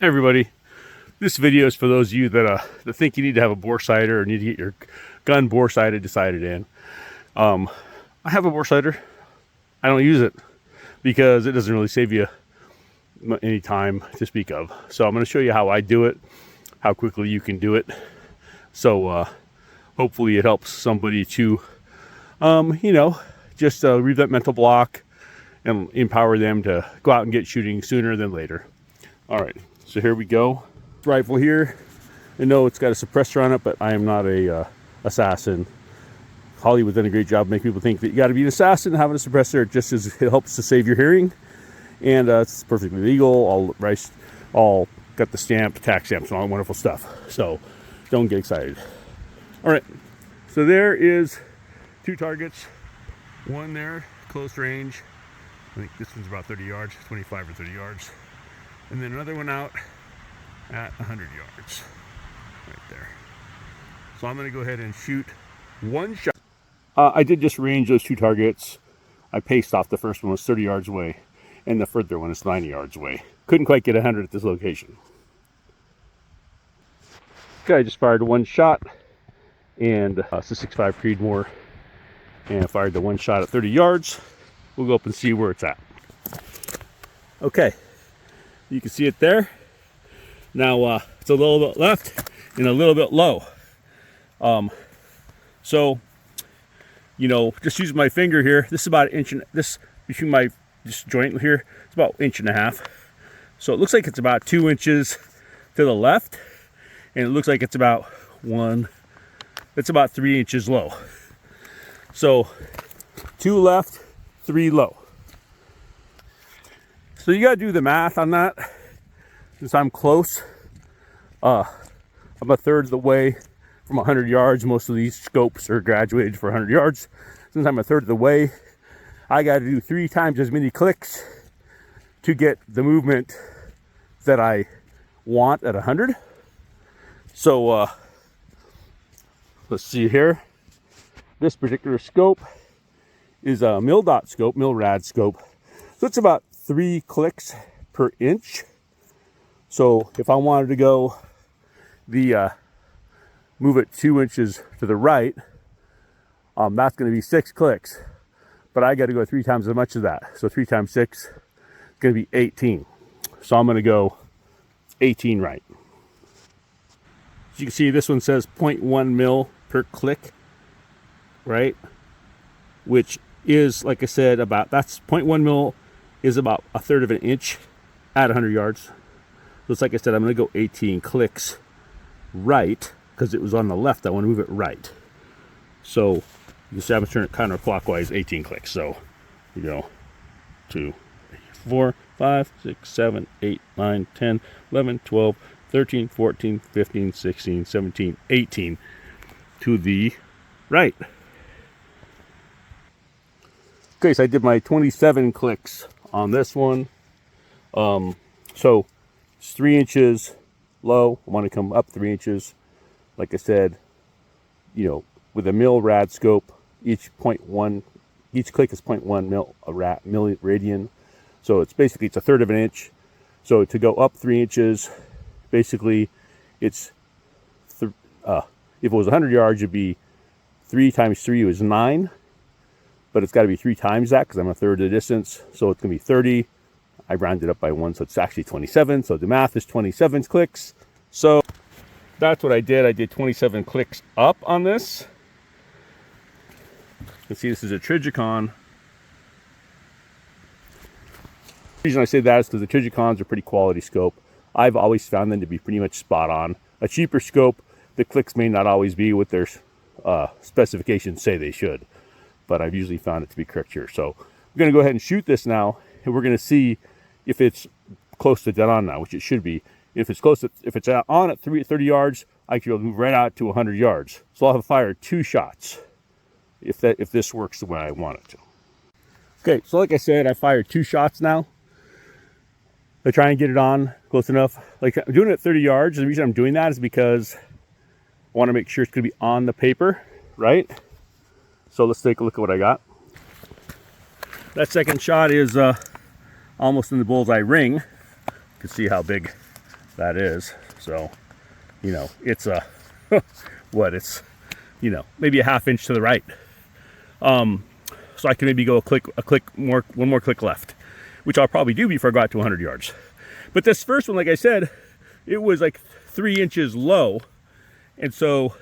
Everybody, this video is for those of you that think you need to have a bore sighter or need to get your gun bore sighted decided in. I have a bore sighter. I don't use it because it doesn't really save you any time to speak of. So I'm going to show you how I do it, how quickly you can do it. So hopefully it helps somebody to, just relieve that mental block and empower them to go out and get shooting sooner than later. All right. So here we go. Rifle here. I know it's got a suppressor on it, but I am not a assassin. Hollywood's done a great job making people think that you got to be an assassin having a suppressor. It helps to save your hearing, and it's perfectly legal. All got the tax stamps, and all that wonderful stuff. So don't get excited. All right. So there is 2 targets. One there, close range. I think this one's about 30 yards, 25 or 30 yards. And then another one out at 100 yards, right there. So I'm going to go ahead and shoot one shot. I did just range those 2 targets. I paced off. The first one was 30 yards away, and the further one is 90 yards away. Couldn't quite get 100 at this location. Okay, I just fired one shot, and it's a 6.5 Creedmoor, and I fired the one shot at 30 yards. We'll go up and see where it's at. Okay. You can see it there. Now it's a little bit left and a little bit low. So, just using my finger here. This is about an inch, this between my joint here. It's about 1.5 inches. So it looks like it's about 2 inches to the left, and it looks like it's about 3 inches low. So 2 left, 3 low. So you gotta do the math on that. Since I'm close, I'm a third of the way from 100 yards. Most of these scopes are graduated for 100 yards. Since I'm a third of the way, I gotta do 3 times as many clicks to get the movement that I want at 100. So let's see here. This particular scope is a mil-dot scope, mil-rad scope. So it's about 3 clicks per inch. So if I wanted to go move it 2 inches to the right, that's going to be 6 clicks. But I got to go 3 times as much as that. So 3 times 6 is going to be 18. So I'm going to go 18 right. As you can see, this one says 0.1 mil per click, right? Which is, like I said, that's 0.1 mil is about a third of an inch at 100 yards. So it's like I said, I'm going to go 18 clicks right because it was on the left. I want to move it right. So you can see I'm turning it counterclockwise, 18 clicks. So we go 2, 3, 4, 5, 6, 7, 8, 9, 10, 11, 12, 13, 14, 15, 16, 17, 18 to the right. Okay, so I did my 27 clicks on this one. So it's 3 inches low. I want to come up 3 inches. Like I said, with a mil-rad scope, each click is 0.1 mil radian. So it's a third of an inch. So to go up 3 inches, basically if it was 100 yards, it'd be 3 times 3 is 9. But it's got to be 3 times that because I'm a third of the distance. So it's going to be 30. I rounded up by 1, so it's actually 27. So the math is 27 clicks. So that's what I did. I did 27 clicks up on this. You can see this is a Trijicon. The reason I say that is because the Trijicons are pretty quality scope. I've always found them to be pretty much spot on. A cheaper scope, the clicks may not always be what their specifications say they should. But I've usually found it to be correct here. So we're going to go ahead and shoot this now, and we're going to see if it's close to dead on now, which it should be. If it's on at 30 yards, I can move right out to 100 yards. So I'll have fired 2 shots if this works the way I want it to. Okay, so like I said, I fired 2 shots now. I try and get it on close enough. Like I'm doing it at 30 yards. The reason I'm doing that is because I want to make sure it's going to be on the paper, right? So let's take a look at what I got. That second shot is almost in the bullseye ring. You can see how big that is. So, you know, it's a, what, it's, you know, maybe a ½ inch to the right. So I can maybe go one more click left, which I'll probably do before I go out to 100 yards. But this first one, like I said, it was like 3 inches low. And so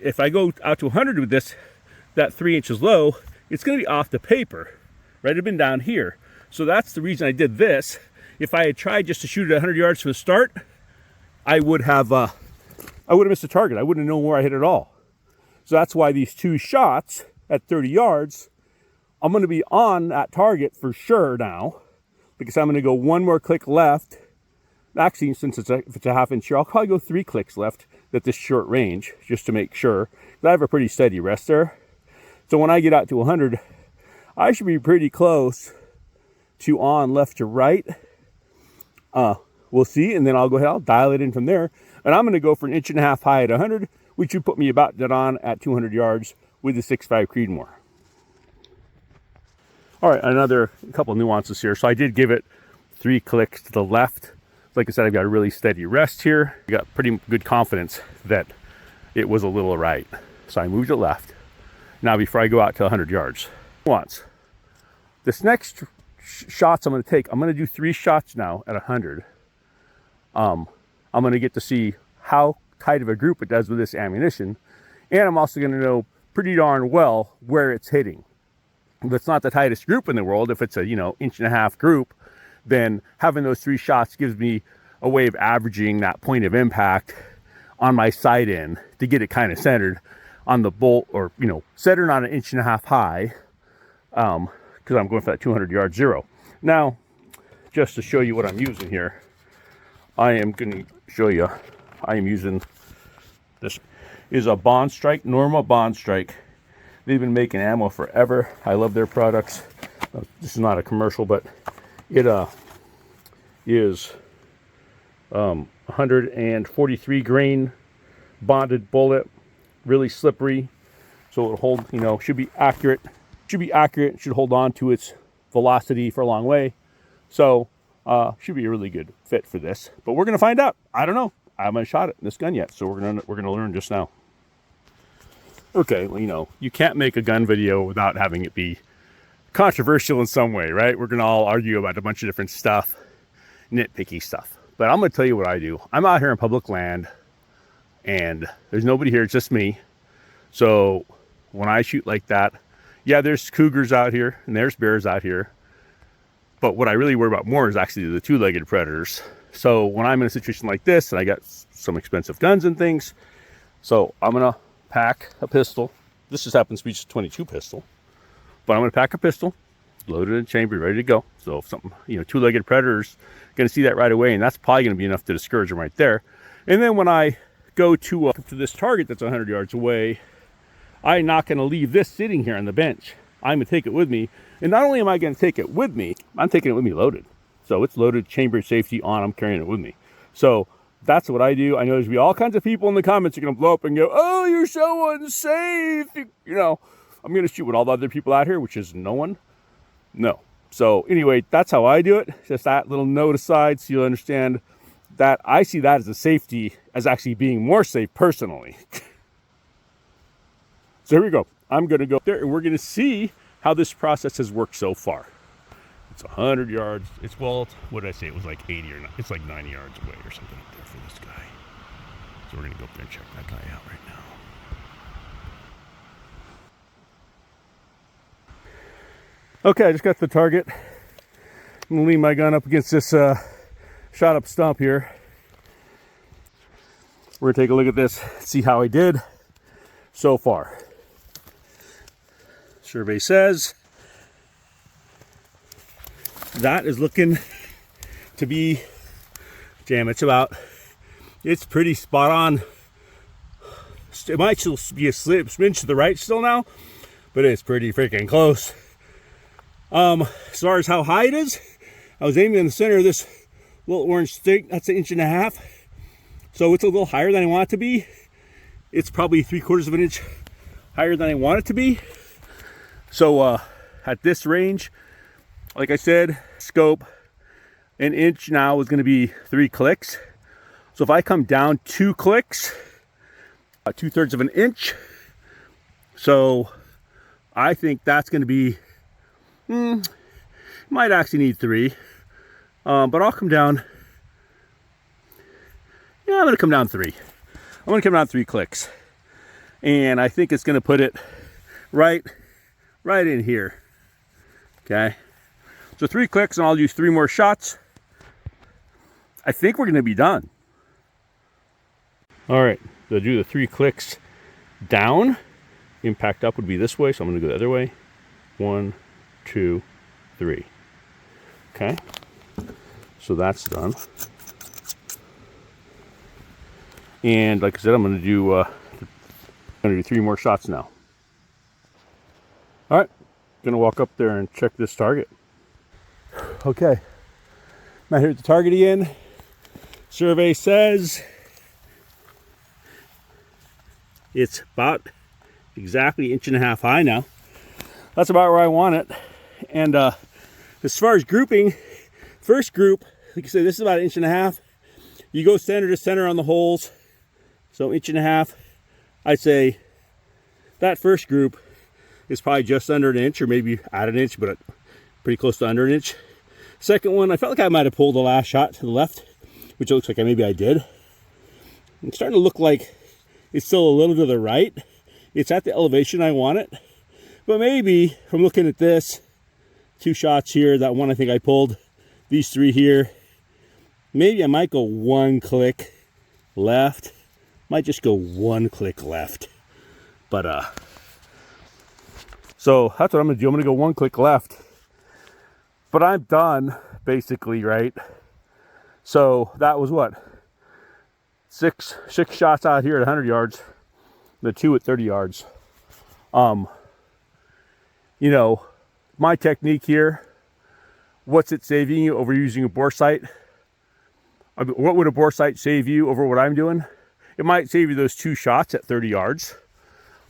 if I go out to 100 with this, that 3 inches low, it's going to be off the paper, right? It'd been down here. So that's the reason I did this. If I had tried just to shoot it 100 yards from the start, I would have missed the target. I wouldn't have known where I hit it all. So that's why these 2 shots at 30 yards, I'm going to be on that target for sure now, because I'm going to go one more click left. Actually, since if it's a ½ inch here, I'll probably go 3 clicks left at this short range, just to make sure. I have a pretty steady rest there. So when I get out to 100, I should be pretty close to on left to right. We'll see, and then I'll go ahead, I'll dial it in from there. And I'm going to go for 1.5 inches high at 100, which would put me about dead on at 200 yards with the 6.5 Creedmoor. All right, another couple nuances here. So I did give it 3 clicks to the left. Like I said, I've got a really steady rest here. I got pretty good confidence that it was a little right. So I moved it left. Now before I go out to 100 yards. Once. This next shots I'm going to take, I'm going to do 3 shots now at 100. I'm going to get to see how tight of a group it does with this ammunition. And I'm also going to know pretty darn well where it's hitting. If it's not the tightest group in the world, if it's a, 1.5 inch group, then having those 3 shots gives me a way of averaging that point of impact on my sight end to get it kind of centered on the bolt, or, centered on 1.5 inches high, because I'm going for that 200 yard zero. Now, just to show you what I'm using here, I am going to show you, I am using, this is a Bond Strike, Norma Bond Strike. They've been making ammo forever. I love their products. This is not a commercial, but it is 143 grain bonded bullet, really slippery, so it'll hold, should be accurate. Should hold on to its velocity for a long way. So should be a really good fit for this. But we're gonna find out. I don't know. I haven't shot it in this gun yet, so we're gonna learn just now. Okay, well, you can't make a gun video without having it be controversial in some way, right? We're gonna all argue about a bunch of different stuff, nitpicky stuff. But I'm gonna tell you what I do. I'm out here in public land, and there's nobody here, it's just me. So when I shoot like that, yeah, there's cougars out here, and there's bears out here. But what I really worry about more is actually the 2-legged predators. So when I'm in a situation like this, and I got some expensive guns and things, so I'm gonna pack a pistol. This just happens to be just a 22 pistol, but I'm going to pack a pistol, loaded in chamber, ready to go. So if something, 2-legged predators, going to see that right away, and that's probably going to be enough to discourage them right there. And then when I go to this target that's 100 yards away, I'm not going to leave this sitting here on the bench. I'm going to take it with me, and not only am I going to take it with me, I'm taking it with me loaded. So it's loaded, chamber safety on. I'm carrying it with me. So that's what I do. I know there's going to be all kinds of people in the comments are going to blow up and go, oh, you're so unsafe. I'm going to shoot with all the other people out here, which is no one. No. So anyway, that's how I do it. Just that little note aside, so you'll understand that I see that as a safety, as actually being more safe personally. So here we go. I'm going to go there, and we're going to see how this process has worked so far. It's 100 yards. What did I say? It was like 80 or not. It's like 90 yards away or something up there for this guy. So we're going to go up there and check that guy out right now. Okay, I just got the target. I'm going to lean my gun up against this shot up stump here. We're going to take a look at this, see how I did so far. Survey says that is looking to be, it's pretty spot on. It might still be a smidge to the right still now, but it's pretty freaking close. As far as how high it is, I was aiming in the center of this little orange stick. That's 1.5 inches. So it's a little higher than I want it to be. It's probably 3/4 inch higher than I want it to be. So at this range, like I said, scope, 1 inch now is going to be 3 clicks. So if I come down 2 clicks, 2/3 of an inch, so I think that's going to be, might actually need 3, but I'll come down, yeah, I'm going to come down 3. I'm going to come down 3 clicks, and I think it's going to put it right in here. Okay, so 3 clicks, and I'll use 3 more shots. I think we're going to be done. All right, so do the 3 clicks down. Impact up would be this way, so I'm going to go the other way. 1, 2, 3. Okay, so that's done. And like I said, I'm going to do 3 more shots now. All right, going to walk up there and check this target. Okay, I'm out here at the target again. Survey says it's about exactly 1.5 inches high now. That's about where I want it. And as far as grouping, first group, like I said, this is about 1.5 inches. You go center to center on the holes. So 1.5 inches. I'd say that first group is probably just under 1 inch, or maybe at 1 inch, but pretty close to under 1 inch. Second one, I felt like I might have pulled the last shot to the left, which it looks like maybe I did. It's starting to look like it's still a little to the right. It's at the elevation I want it. But maybe from looking at this, 2 shots here, that one I think I pulled, these 3 here, maybe I might go 1 click left. Might just go 1 click left. But so that's what I'm gonna do. I'm gonna go 1 click left. But I'm done, basically, right? So that was what? 6 shots out here at 100 yards, the 2 at 30 yards. You know, my technique here, what's it saving you over using a bore sight? I mean, what would a bore sight save you over what I'm doing? It might save you those 2 shots at 30 yards,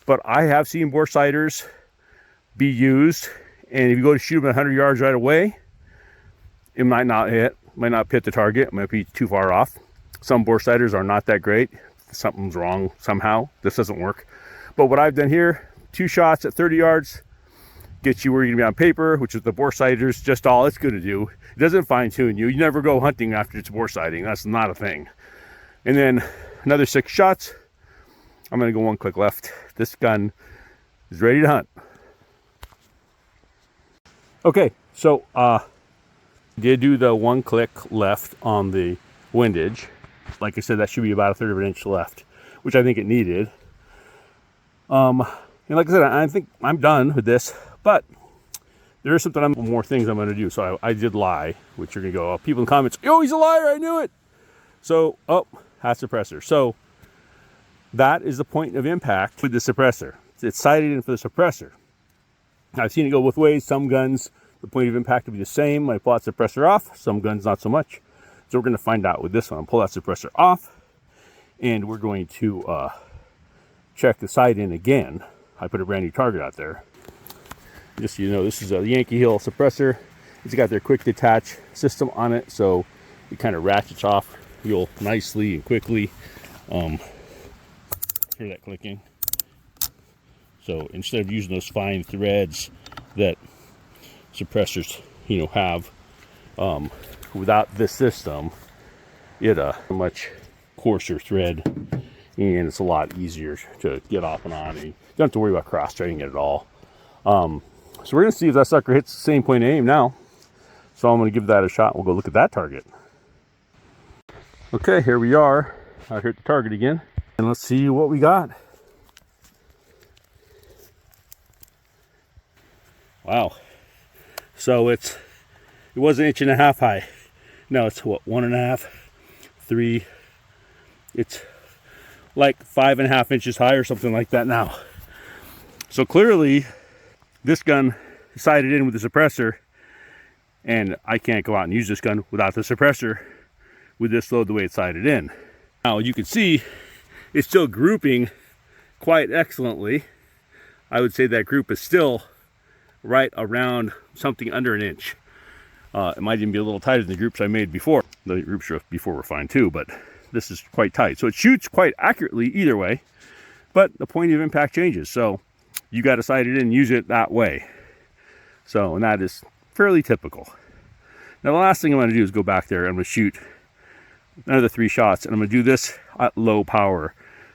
but I have seen bore sighters be used, and if you go to shoot them at 100 yards right away, it might not hit the target, it might be too far off. Some bore sighters are not that great. Something's wrong somehow. This doesn't work. But what I've done here, 2 shots at 30 yards, gets you where you're gonna be on paper, which is the bore sighters just all it's gonna do. It doesn't fine tune you. You never go hunting after it's bore sighting. That's not a thing. And then another 6 shots. I'm gonna go 1 click left. This gun is ready to hunt. Okay, so did do the 1 click left on the windage. Like I said, that should be about 1/3 of an inch left, which I think it needed. And like I said, I think I'm done with this, but there is more things I'm going to do. So I did lie, which you're going to go, oh, people in the comments, oh, he's a liar, I knew it. So, oh, hat suppressor. So that is the point of impact with the suppressor. It's sighted in for the suppressor. I've seen it go both ways. Some guns, the point of impact will be the same. I pull that suppressor off. Some guns, not so much. So we're going to find out with this one. Pull that suppressor off, and we're going to check the sight in again. I put a brand new target out there. Just so you know, this is a Yankee Hill suppressor. It's got their quick detach system on it, so it kind of ratchets off real nicely and quickly. Hear that clicking? So instead of using those fine threads that suppressors, have, without this system, it a much coarser thread, and it's a lot easier to get off and on. And you don't have to worry about cross-training it at all. So we're going to see if that sucker hits the same point of aim now. So I'm going to give that a shot. We'll go look at that target. Okay, here we are out here at the target again, and let's see what we got. Wow. So it was 1.5 inches high. Now it's what, 1.5, 3. It's like 5.5 inches high or something like that now. So clearly this gun is sighted in with the suppressor, and I can't go out and use this gun without the suppressor with this load the way it's sighted in. Now you can see it's still grouping quite excellently. I would say that group is still right around something under 1 inch. It might even be a little tighter than the groups I made before. The groups before were fine too, but this is quite tight. So it shoots quite accurately either way, but the point of impact changes. So you got to sight it in and use it that way. So, and that is fairly typical. Now the last thing I'm going to do is go back there. I'm going to shoot another 3 shots, and I'm going to do this at low power.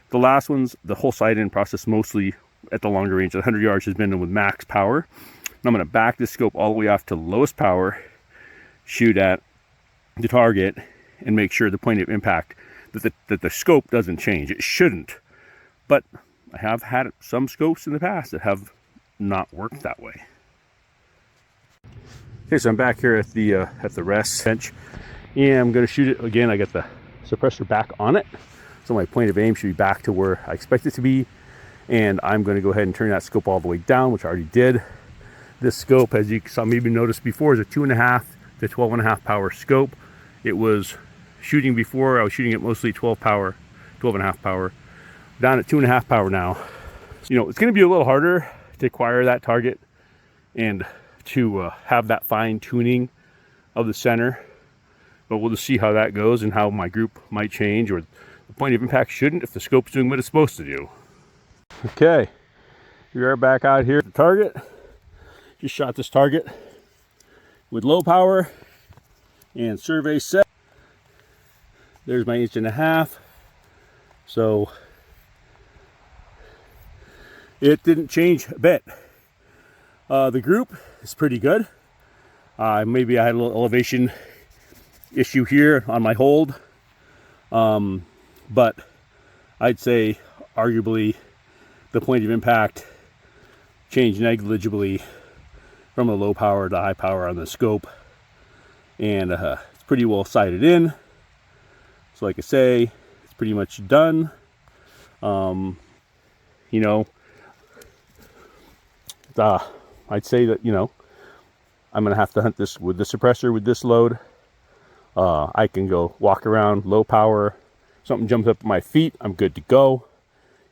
The last ones, the whole sight-in process mostly at the longer range, 100 yards, has been with max power. And I'm going to back this scope all the way off to lowest power, shoot at the target, and make sure the point of impact, that the scope doesn't change. It shouldn't. But I have had some scopes in the past that have not worked that way. Okay, so I'm back here at the rest bench, and I'm going to shoot it again. I got the suppressor back on it, so my point of aim should be back to where I expect it to be. And I'm going to go ahead and turn that scope all the way down, which I already did. This scope, as you saw maybe noticed before, is a 2.5 to 12.5 power scope. It was shooting before, I was shooting at mostly 12.5 power. Down at 2.5 power now. You know, it's going to be a little harder to acquire that target and to have that fine tuning of the center, but we'll just see how that goes and how my group might change, or the point of impact shouldn't if the scope's doing what it's supposed to do. Okay, we are back out here at the target. Just shot this target with low power and survey set. There's my 1.5 inch. So it didn't change a bit. The group is pretty good. Maybe I had a little elevation issue here on my hold, but I'd say arguably the point of impact changed negligibly from a low power to high power on the scope, and it's pretty well sighted in. So like I say, it's pretty much done. You know, I'd say that, you know, I'm going to have to hunt this with the suppressor with this load. I can go walk around low power. Something jumps up at my feet, I'm good to go.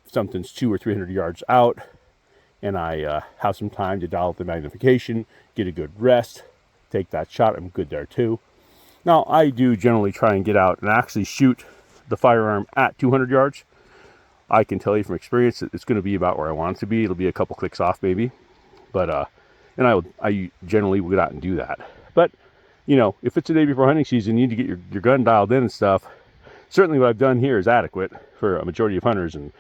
If something's 200 or 300 yards out and I have some time to dial up the magnification, get a good rest, take that shot, I'm good there too. Now, I do generally try and get out and actually shoot the firearm at 200 yards. I can tell you from experience that it's going to be about where I want it to be. It'll be a couple clicks off maybe. But, and I generally will get out and do that. But, you know, if it's a day before hunting season, you need to get your gun dialed in and stuff. Certainly what I've done here is adequate for a majority of hunters. And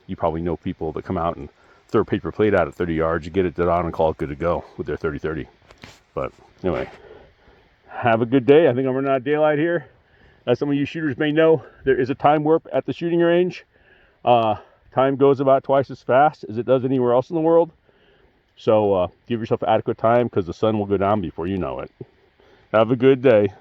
you probably know people that come out and throw a paper plate out at 30 yards, you get it on and call it good to go with their 30-30. But anyway, have a good day. I think I'm running out of daylight here. As some of you shooters may know, there is a time warp at the shooting range. Time goes about twice as fast as it does anywhere else in the world. So give yourself adequate time, because the sun will go down before you know it. Have a good day.